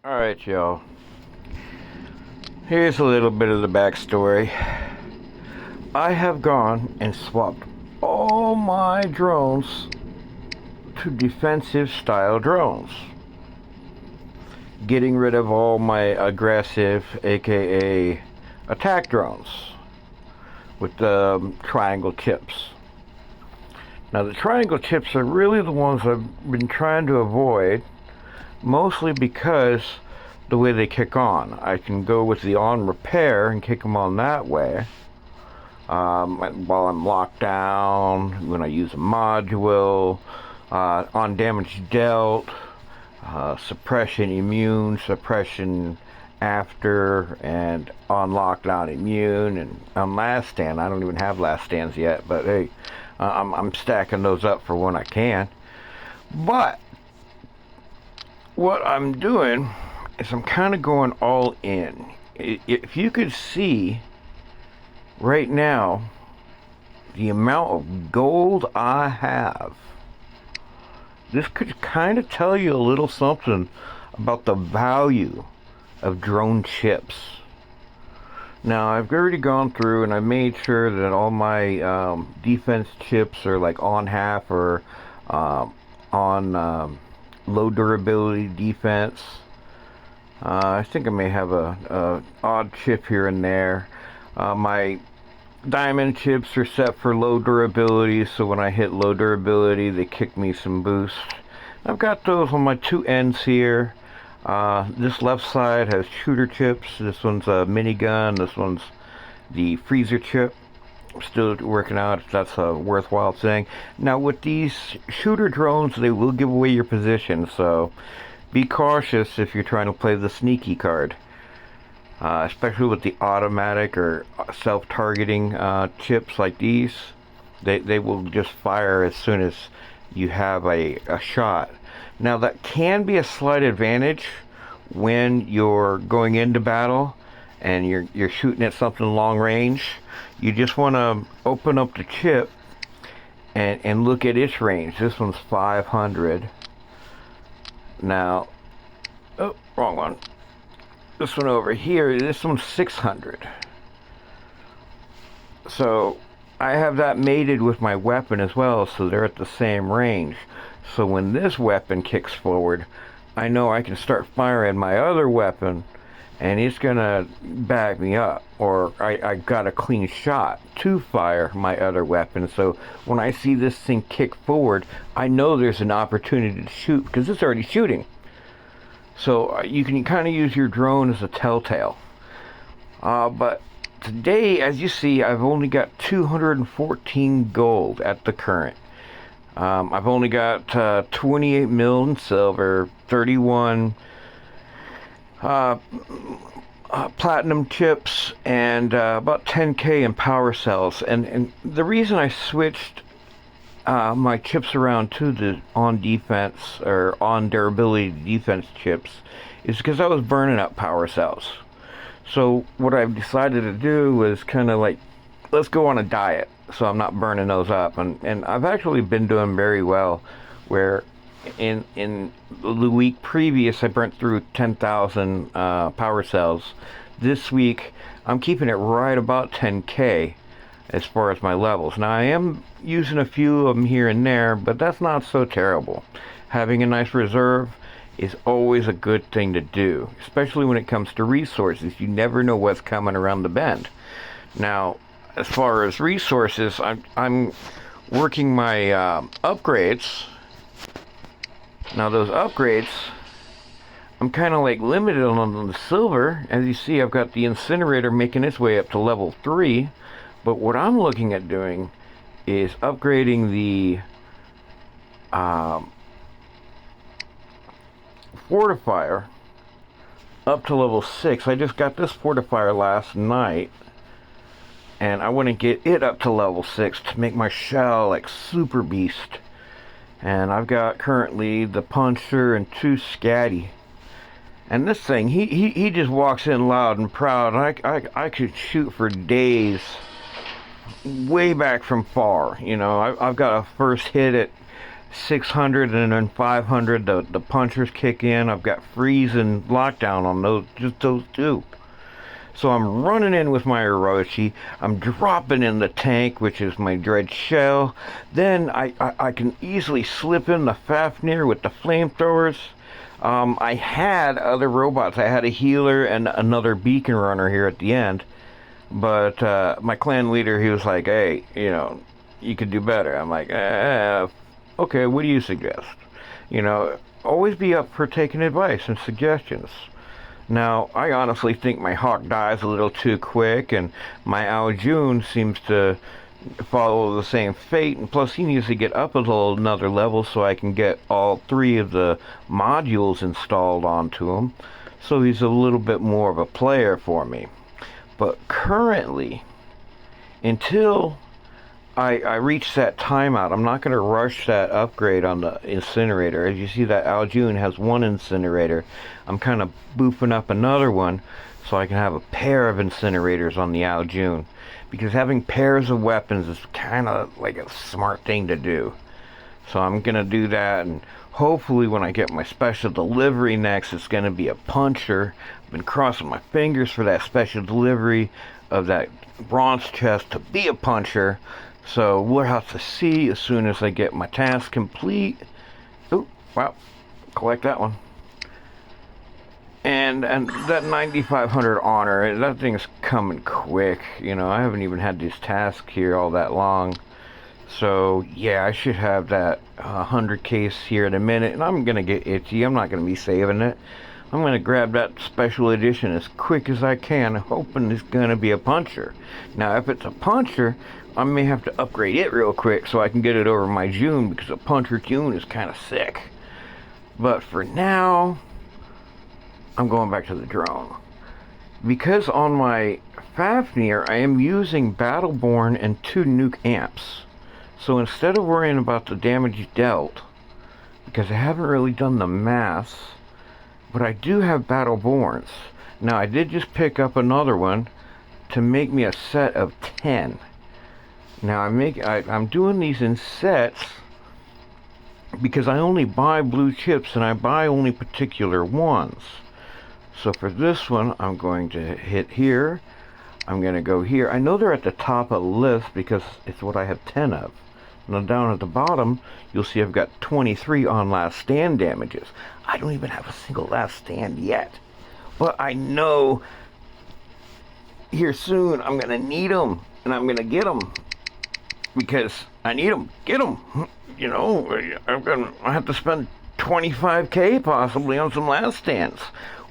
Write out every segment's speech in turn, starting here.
Alright, y'all. Here's a little bit of the backstory. I have gone and swapped all my drones to defensive style drones. Getting rid of all my aggressive, aka attack drones with the triangle tips. Now the triangle tips are really the ones I've been trying to avoid, mostly because the way they kick on. I can go with the on repair and kick them on that way. While I'm locked down, when I use a module, on damage dealt, suppression immune, suppression after, and on lockdown immune, and on last stand. I don't even have last stands yet, but hey, I'm stacking those up for when I can. But what I'm doing is I'm kind of going all in. If you could see right now the amount of gold I have, this could kind of tell you a little something about the value of drone chips. Now I've already gone through and I made sure that all my defense chips are like on half or on low durability defense. I think I may have a odd chip here and there. My diamond chips are set for low durability, so when I hit low durability they kick me some boost. I've got those on my two ends here. This left side has shooter chips. This one's a minigun. This one's the freezer chip. I'm still working out if that's a worthwhile thing. Now with these shooter drones, they will give away your position, so be cautious if you're trying to play the sneaky card. Especially with the automatic or self-targeting chips like these. They will just fire as soon as you have a shot. Now that can be a slight advantage when you're going into battle and you're shooting at something long range. You just want to open up the chip and look at its range. This one's 500. Now, oh, wrong one. This one over here, this one's 600. So I have that mated with my weapon as well, so they're at the same range. So when this weapon kicks forward, I know I can start firing my other weapon and it's gonna back me up, or I got a clean shot to fire my other weapon. So when I see this thing kick forward, I know there's an opportunity to shoot because it's already shooting. So you can kind of use your drone as a telltale. But today, as you see, I've only got 214 gold at the current. I've only got 28 mil in silver, 31 platinum chips, and about 10k in power cells. And the reason I switched my chips around to the on defense or on durability defense chips is because I was burning up power cells. So what I've decided to do was kind of like, let's go on a diet so I'm not burning those up, and I've actually been doing very well, where in the week previous I burnt through 10,000 power cells. This week I'm keeping it right about 10k as far as my levels. Now I am using a few of them here and there, but that's not so terrible. Having a nice reserve is always a good thing to do, especially when it comes to resources. You never know what's coming around the bend. Now as far as resources, I'm working my upgrades. Now those upgrades, I'm kind of like limited on the silver. As you see, I've got the incinerator making its way up to level 3. But what I'm looking at doing is upgrading the fortifier up to level 6. I just got this fortifier last night, and I want to get it up to level 6 to make my shell like super beast. And I've got currently the puncher and 2 scatty. And this thing, he just walks in loud and proud. I could shoot for days, way back from far. You know, I've got a first hit at 600 and then 500 the punchers kick in. I've got freeze and lockdown on those, just those two. So I'm running in with my Orochi. I'm dropping in the tank, which is my Dread Shell. Then I can easily slip in the Fafnir with the flamethrowers. I had other robots. I had a healer and another beacon runner here at the end. But my clan leader, he was like, hey, you know, you could do better. I'm like, okay, what do you suggest? You know, always be up for taking advice and suggestions. Now, I honestly think my Hawk dies a little too quick, and my Aljun seems to follow the same fate, and plus he needs to get up a little another level so I can get all three of the modules installed onto him, so he's a little bit more of a player for me. But currently, until I reach that timeout, I'm not going to rush that upgrade on the incinerator. As you see, that Aljun has one incinerator. I'm kind of boofing up another one so I can have a pair of incinerators on the Aljun, because having pairs of weapons is kind of like a smart thing to do. So I'm going to do that, and hopefully when I get my special delivery next, it's going to be a puncher. I've been crossing my fingers for that special delivery of that bronze chest to be a puncher. So we'll have to see as soon as I get my task complete. Oh, wow. Collect that one. And that 9,500 honor, that thing's coming quick. You know, I haven't even had this task here all that long. So, yeah, I should have that 100 case here in a minute. And I'm going to get itchy. I'm not going to be saving it. I'm going to grab that special edition as quick as I can, hoping it's going to be a puncher. Now, if it's a puncher, I may have to upgrade it real quick so I can get it over my June, because a puncher June is kind of sick. But for now, I'm going back to the drone. Because on my Fafnir, I am using Battleborn and 2 nuke amps. So instead of worrying about the damage dealt, because I haven't really done the maths, but I do have Battleborns. Now, I did just pick up another one to make me a set of 10. Now, I'm doing these in sets because I only buy blue chips, and I buy only particular ones. So for this one, I'm going to hit here. I'm going to go here. I know they're at the top of the list because it's what I have 10 of. Now down at the bottom, you'll see I've got 23 on last stand damages. I don't even have a single last stand yet. But I know here soon I'm going to need them, and I'm going to get them. Because I need them. Get them. You know, I have to spend 25k possibly on some last stands.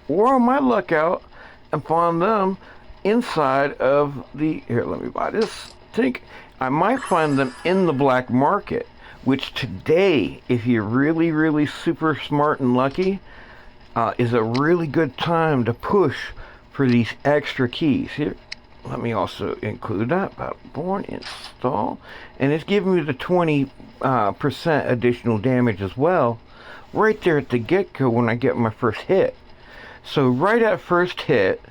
Or I might luck out and find them inside of the... Here, let me buy this tank. I might find them in the black market, which today, if you're really, really super smart and lucky, is a really good time to push for these extra keys. Here, let me also include that. Battleborn, install. And it's giving me the 20% additional damage as well, right there at the get-go when I get my first hit. So right at first hit,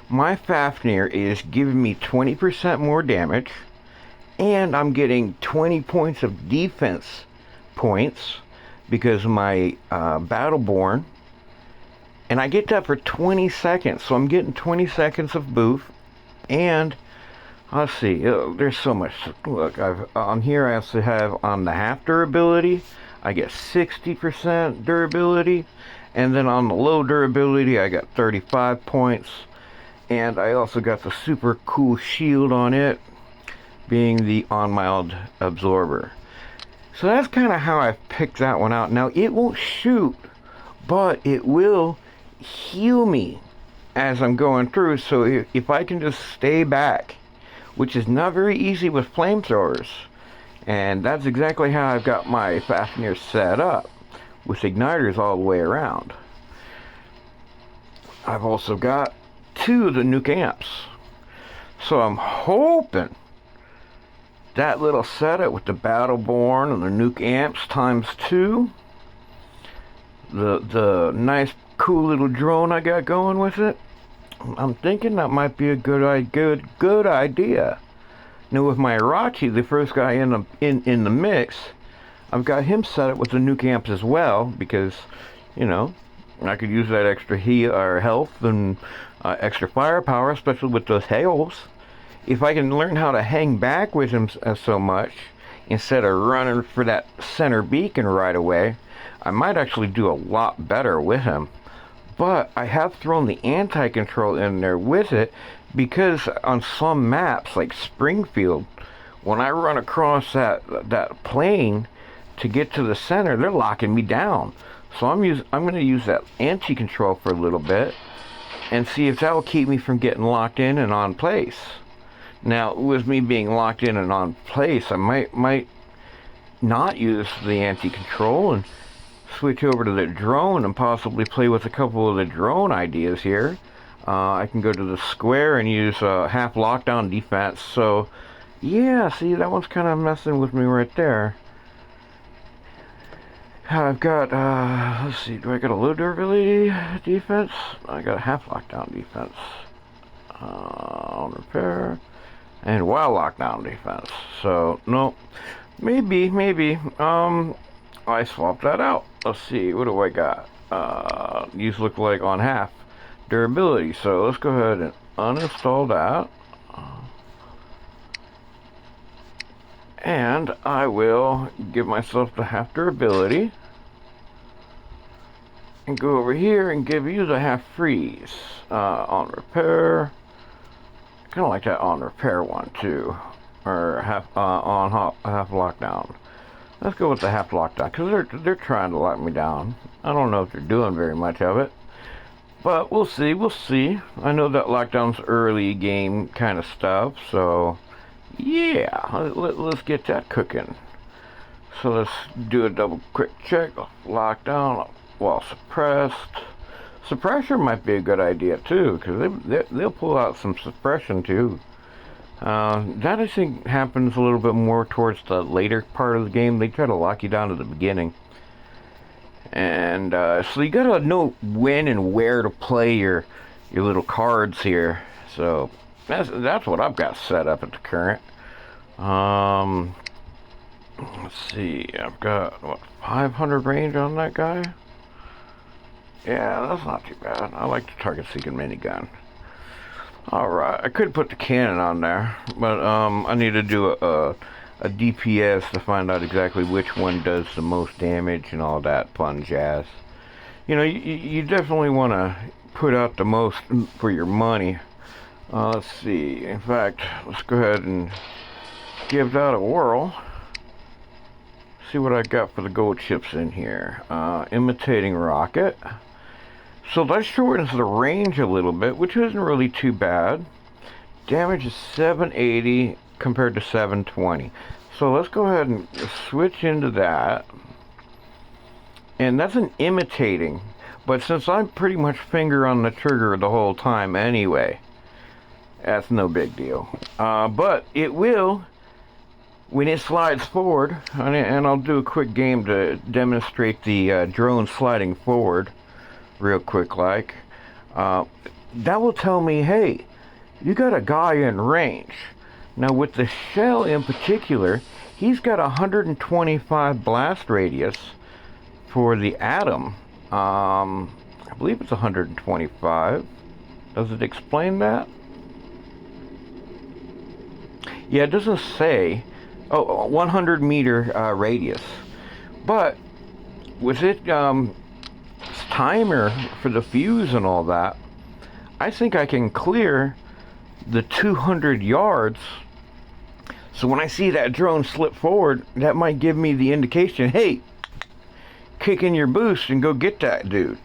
my Fafnir is giving me 20% more damage, and I'm getting 20 points of defense points because of my Battleborn, and I get that for 20 seconds, so I'm getting 20 seconds of boof. And let's see, there's so much. Look, on here I also have on the half durability, I get 60% durability, and then on the low durability I got 35 points, and I also got the super cool shield on it, being the on-mild absorber. So that's kind of how I picked that one out. Now, it won't shoot, but it will heal me as I'm going through. So if I can just stay back, which is not very easy with flamethrowers, and that's exactly how I've got my Fafnir set up, with igniters all the way around. I've also got 2 of the nuke amps. So I'm hoping that little setup with the Battleborn and the nuke amps times 2, the nice cool little drone I got going with it, I'm thinking that might be a good idea. Now with my Irachi, the first guy in the mix, I've got him set up with the nuke amps as well because, you know, I could use that extra heat or health and extra firepower, especially with those hails. If I can learn how to hang back with him so much, instead of running for that center beacon right away, I might actually do a lot better with him. But I have thrown the anti-control in there with it because on some maps, like Springfield, when I run across that plane to get to the center, they're locking me down. So I'm going to use that anti-control for a little bit and see if that will keep me from getting locked in and on place. Now, with me being locked in and on place, I might not use the anti-control and switch over to the drone and possibly play with a couple of the drone ideas here. I can go to the square and use half lockdown defense. So, yeah, see, that one's kind of messing with me right there. I've got, let's see, do I got a low durability defense? I got a half lockdown defense. On repair. And wild lockdown defense. So, no, maybe, I swapped that out. Let's see, what do I got? These look like on half durability. So let's go ahead and uninstall that. And I will give myself the half durability. And go over here and give you the half freeze. On repair. Kind of like that on repair one too. Or half lockdown. Let's go with the half lockdown, because they're trying to lock me down. I don't know if they're doing very much of it, but we'll see. I know that lockdown's early game kind of stuff, so yeah, let's get that cooking. So let's do a double quick check. Lockdown while suppressed. Suppression might be a good idea too, because they'll pull out some suppression too. That I think happens a little bit more towards the later part of the game. They try to lock you down to the beginning. And so you gotta know when and where to play your little cards here. So that's what I've got set up at the current. Let's see, I've got what, 500 range on that guy? Yeah, that's not too bad. I like the target seeking minigun. Alright, I could put the cannon on there, but I need to do a DPS to find out exactly which one does the most damage and all that fun jazz. You know, you definitely want to put out the most for your money. Let's see, in fact, let's go ahead and give that a whirl. See what I got for the gold chips in here. Imitating rocket. So that shortens the range a little bit, which isn't really too bad. Damage is 780 compared to 720. So let's go ahead and switch into that. And that's an imitating. But since I'm pretty much finger on the trigger the whole time anyway, that's no big deal. But it will, when it slides forward, and I'll do a quick game to demonstrate the drone sliding forward real quick like, that will tell me, hey, you got a guy in range. Now with the shell in particular, he's got 125 blast radius for the atom. I believe it's 125. Does it explain that? Yeah, it doesn't say. Oh, 100 meter radius. But with it timer for the fuse and all that, I think I can clear the 200 yards. So when I see that drone slip forward, that might give me the indication, hey, kick in your boost and go get that dude.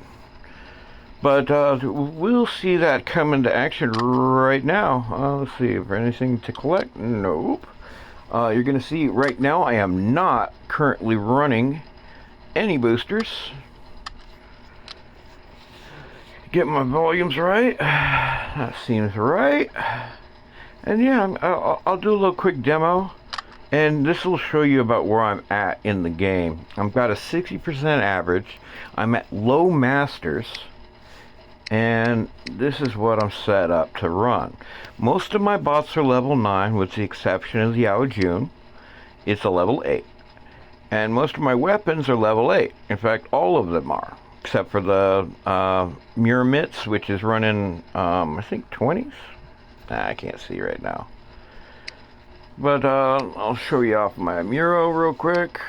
But we'll see that come into action right now. Let's see, if there's anything to collect. Nope. You're going to see right now I am not currently running any boosters. Get my volumes right. That seems right. And yeah, I'll do a little quick demo, and this will show you about where I'm at in the game. I've got a 60% average. I'm at low masters, and this is what I'm set up to run. Most of my bots are level 9, with the exception of the Yao Jun. It's a level 8. And most of my weapons are level 8. In fact, all of them are. Except for the Muramitz, which is running, I think, 20s? I can't see right now. But I'll show you off my Muro real quick.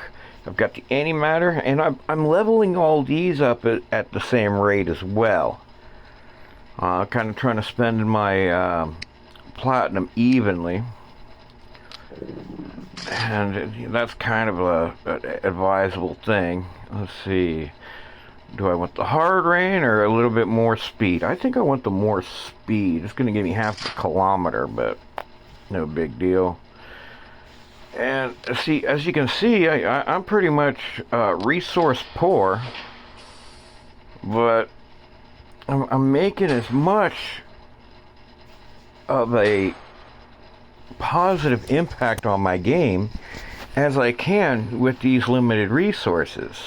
I've got the antimatter, and I'm leveling all these up at the same rate as well. Kind of trying to spend my platinum evenly. And that's kind of an advisable thing. Let's see. Do I want the hard rain or a little bit more speed? I think I want the more speed. It's going to give me half a kilometer, but no big deal. And see, as you can see, I'm pretty much resource poor, but I'm making as much of a positive impact on my game as I can with these limited resources.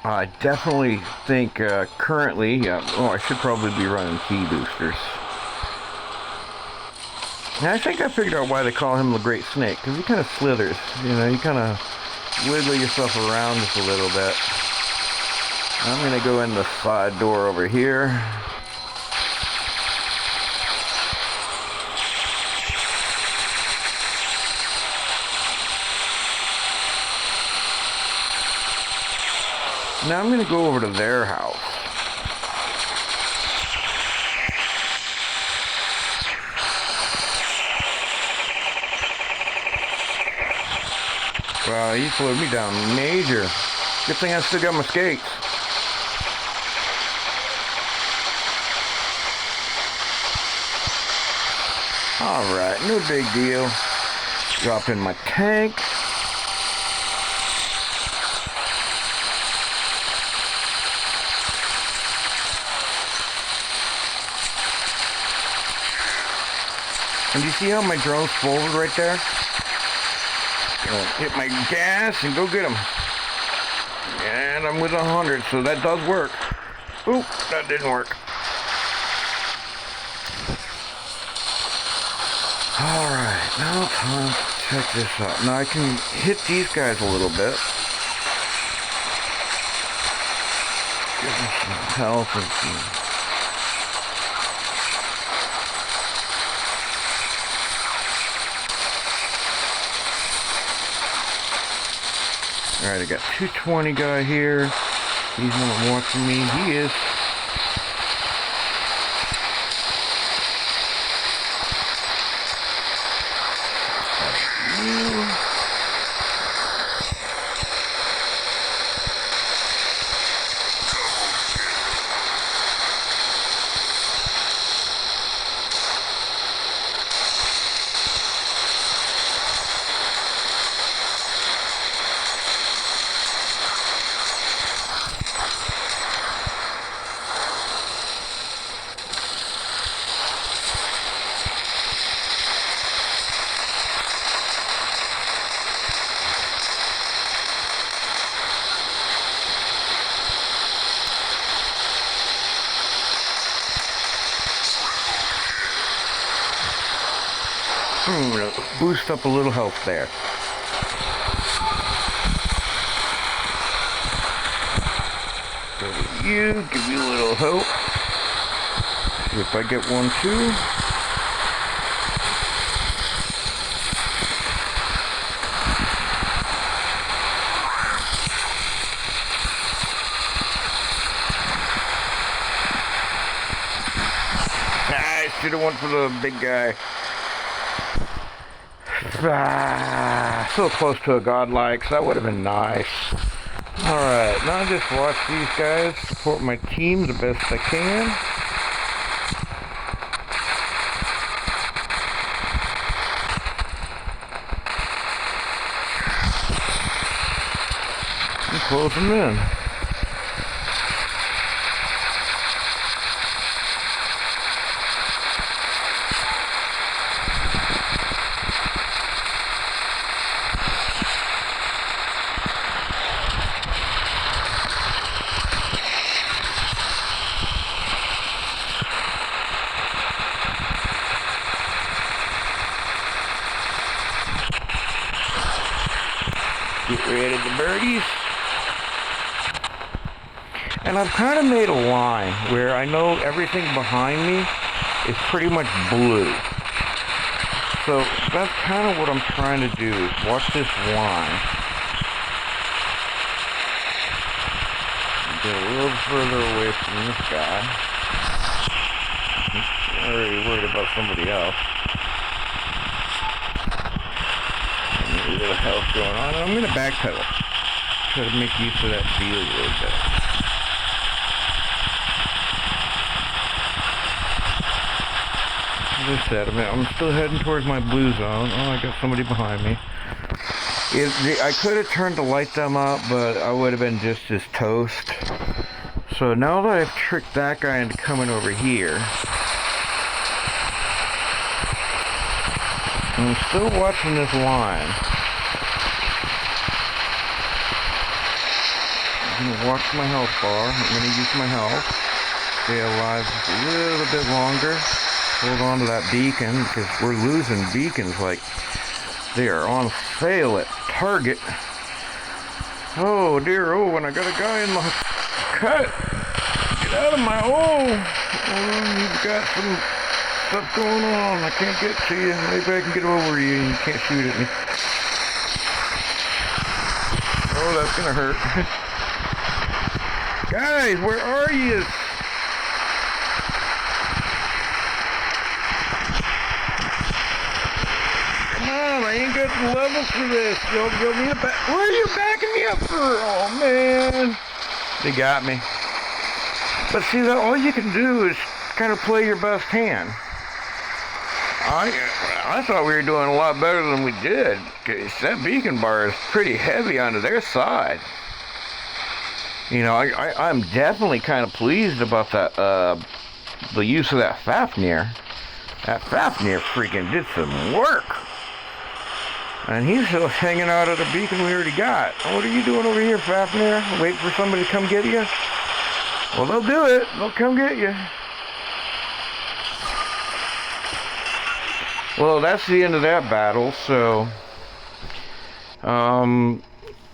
I definitely think currently, I should probably be running key boosters. And I think I figured out why they call him the Great Snake, because he kind of slithers, you kind of wiggle yourself around just a little bit. I'm going to go in the side door over here. Now I'm going to go over to their house. Wow, he slowed me down major. Good thing I still got my skates. Alright, no big deal. Drop in my tank. And you see how my drone's forward right there? Hit my gas and go get them. And I'm with 100, so that does work. Oop, that didn't work. Alright, now time to check this out. Now I can hit these guys a little bit. Give them some health and some... Alright, I got 220 guy here. He's not watching me. He is. I'm gonna boost up a little health there. Go to you, give you a little hope. See if I get one too. I should have went for the big guy. So close to a godlike, so that would have been nice. Alright, now I just watch these guys support my team the best I can. And close them in. rid of the birdies. And I've kind of made a line where I know everything behind me is pretty much blue. So that's kind of what I'm trying to do, is watch this line. Get a little further away from this guy. I'm already worried about somebody else. A little health going on. I'm gonna backpedal. Try to make use of that field a little bit. As I said, I'm still heading towards my blue zone. Oh, I got somebody behind me. I could have turned to light them up, but I would have been just as toast. So now that I've tricked that guy into coming over here, I'm still watching this line. I'm going to watch my health bar. I'm going to use my health. Stay alive just a little bit longer. Hold on to that beacon, because we're losing beacons like they are on sale at Target. Oh dear, oh, and I got a guy in my cut. Get out of my hole. Oh, you've got some stuff going on. I can't get to you. Maybe I can get over you and you can't shoot at me. Oh, that's gonna hurt. Guys, where are you? Come on, I ain't got the level for this. You'll need a back. Why are you backing me up for? Oh man, they got me. But see, that all you can do is kind of play your best hand. I thought we were doing a lot better than we did, because that beacon bar is pretty heavy onto their side. You know, I'm definitely kind of pleased about that, the use of that Fafnir. That Fafnir freaking did some work. And he's still hanging out at a beacon we already got. What are you doing over here, Fafnir? Waiting for somebody to come get you? Well, they'll do it. They'll come get you. Well, that's the end of that battle, so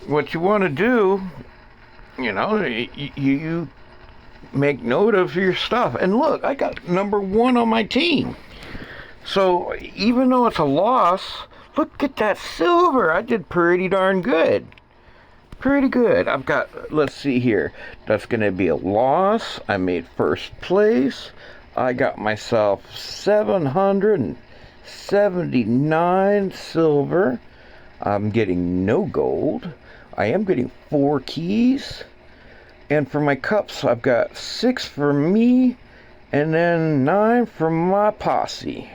what you want to do, you know, you make note of your stuff. And look, I got #1 on my team. So even though it's a loss, look at that silver. I did pretty darn good. Pretty good. I've got, let's see here, that's going to be a loss. I made first place. I got myself 779 silver. I'm getting no gold. I am getting 4 keys. And for my cups, I've got 6 for me, and then 9 for my posse.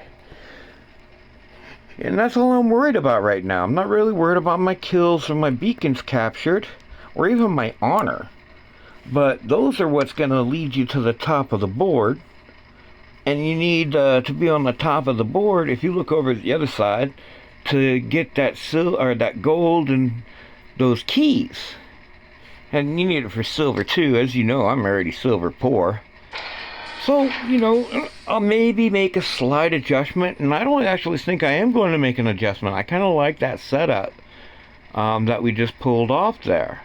And that's all I'm worried about right now. I'm not really worried about my kills or my beacons captured, or even my honor. But those are what's going to lead you to the top of the board. And you need to be on the top of the board, if you look over at the other side, to get that that gold and those keys. And you need it for silver too. As you know, I'm already silver poor. So, you know, I'll maybe make a slight adjustment. And I don't actually think I am going to make an adjustment. I kind of like that setup that we just pulled off there.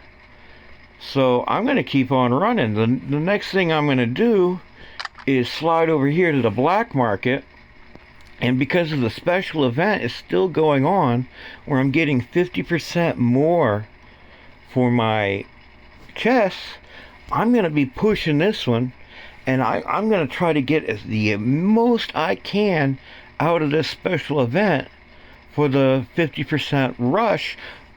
So I'm going to keep on running. The next thing I'm going to do is slide over here to the black market, and because of the special event is still going on, where I'm getting 50% more for my chests, I'm going to be pushing this one, and I'm going to try to get the most I can out of this special event for the 50% rush,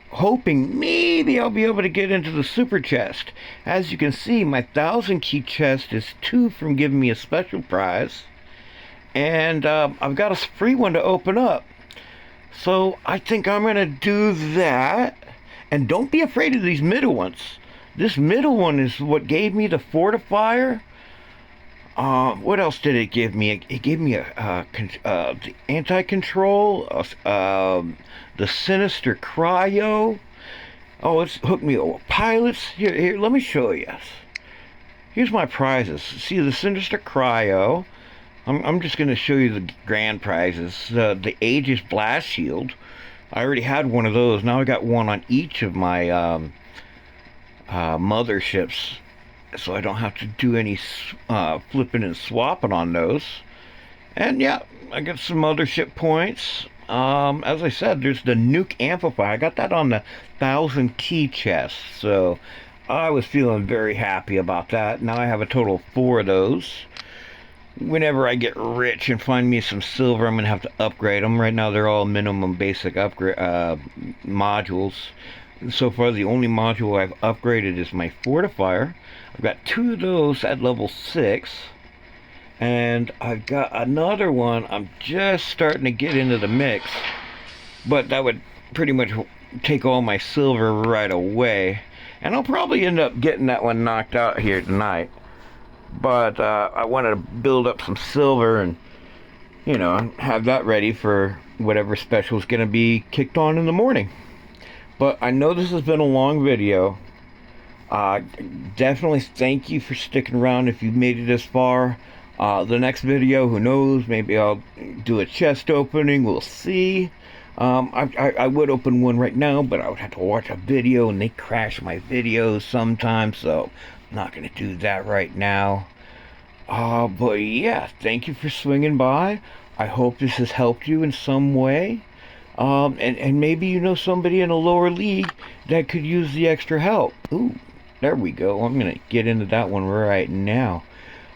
hoping maybe I'll be able to get into the super chest. As you can see, my 1,000 key chest is 2 from giving me a special prize, and I've got a free one to open up. So I think I'm gonna do that. And don't be afraid of these middle ones. This middle one is what gave me the fortifier. What else did it give me? It gave me the anti-control, the sinister cryo. Oh, it's hooked me over. Pilots. Here, let me show you. Here's my prizes. See the sinister cryo. I'm just going to show you the grand prizes. The Aegis blast shield, I already had one of those. Now I got one on each of my motherships, so I don't have to do any flipping and swapping on those. And yeah, I got some mothership points. As I said, there's the nuke amplifier. I got that on the 1,000 key chest, so I was feeling very happy about that. Now I have a total of 4 of those. Whenever I get rich and find me some silver, I'm gonna have to upgrade them. Right now, they're all minimum basic upgrade modules. And so far, the only module I've upgraded is my fortifier. I've got 2 of those at level 6. And I've got another one. I'm just starting to get into the mix, but that would pretty much take all my silver right away, and I'll probably end up getting that one knocked out here tonight. But I wanted to build up some silver and, you know, have that ready for whatever special is going to be kicked on in the morning. But I know this has been a long video. Definitely thank you for sticking around if you've made it this far. The next video, who knows, maybe I'll do a chest opening, we'll see. I would open one right now, but I would have to watch a video, and they crash my videos sometimes, so I'm not going to do that right now. But yeah, thank you for swinging by. I hope this has helped you in some way. And maybe you know somebody in a lower league that could use the extra help. Ooh, there we go. I'm going to get into that one right now.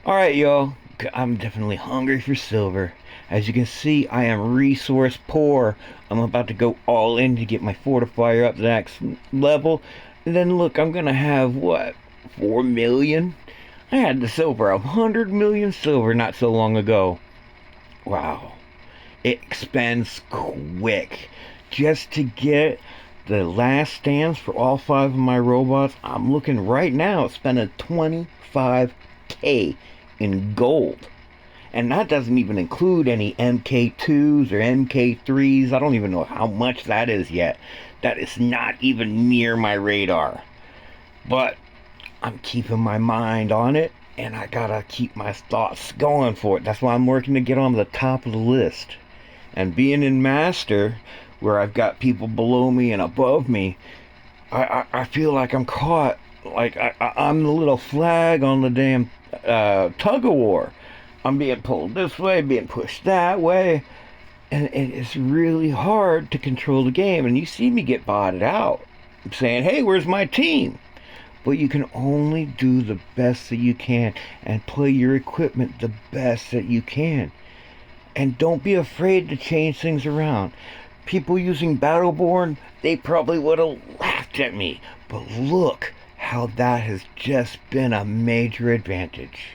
Alright, y'all. I'm definitely hungry for silver. As you can see, I am resource poor. I'm about to go all in to get my fortifier up to the next level. And then look, I'm gonna have, what, 4 million? I had the silver, 100 million silver not so long ago. Wow. It expands quick. Just to get the last stands for all 5 of my robots, I'm looking right now at spending 25k in gold. And that doesn't even include any MK2s or MK3s. I don't even know how much that is yet. That is not even near my radar. But I'm keeping my mind on it, and I gotta keep my thoughts going for it. That's why I'm working to get on the top of the list. And being in Master, where I've got people below me and above me, I feel like I'm caught. Like I'm the little flag on the damn tug of war. I'm being pulled this way, being pushed that way, and it's really hard to control the game. And you see me get botted out. I'm saying, hey, where's my team? But you can only do the best that you can and play your equipment the best that you can. And don't be afraid to change things around. People using battleborn, they probably would have laughed at me. But look how that has just been a major advantage.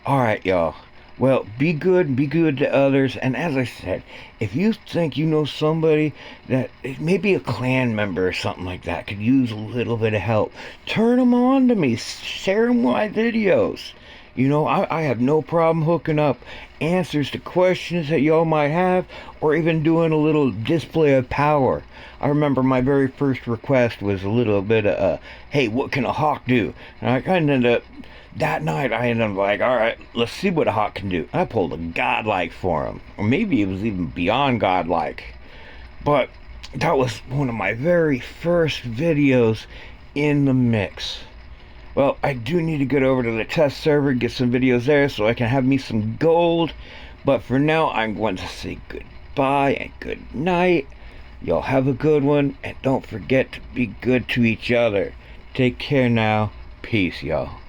Alright, y'all. Well, be good to others. And as I said, if you think you know somebody that maybe a clan member or something like that could use a little bit of help, turn them on to me. Share them my videos. You know, I have no problem hooking up answers to questions that y'all might have, or even doing a little display of power. I remember my very first request was a little bit of, hey, what can a hawk do? And I kind of ended up, that night, I ended up like, alright, let's see what a hawk can do. I pulled a godlike for him. Or maybe it was even beyond godlike. But that was one of my very first videos in the mix. Well, I do need to get over to the test server, get some videos there so I can have me some gold. But for now, I'm going to say goodbye and good night. Y'all have a good one, and don't forget to be good to each other. Take care now. Peace, y'all.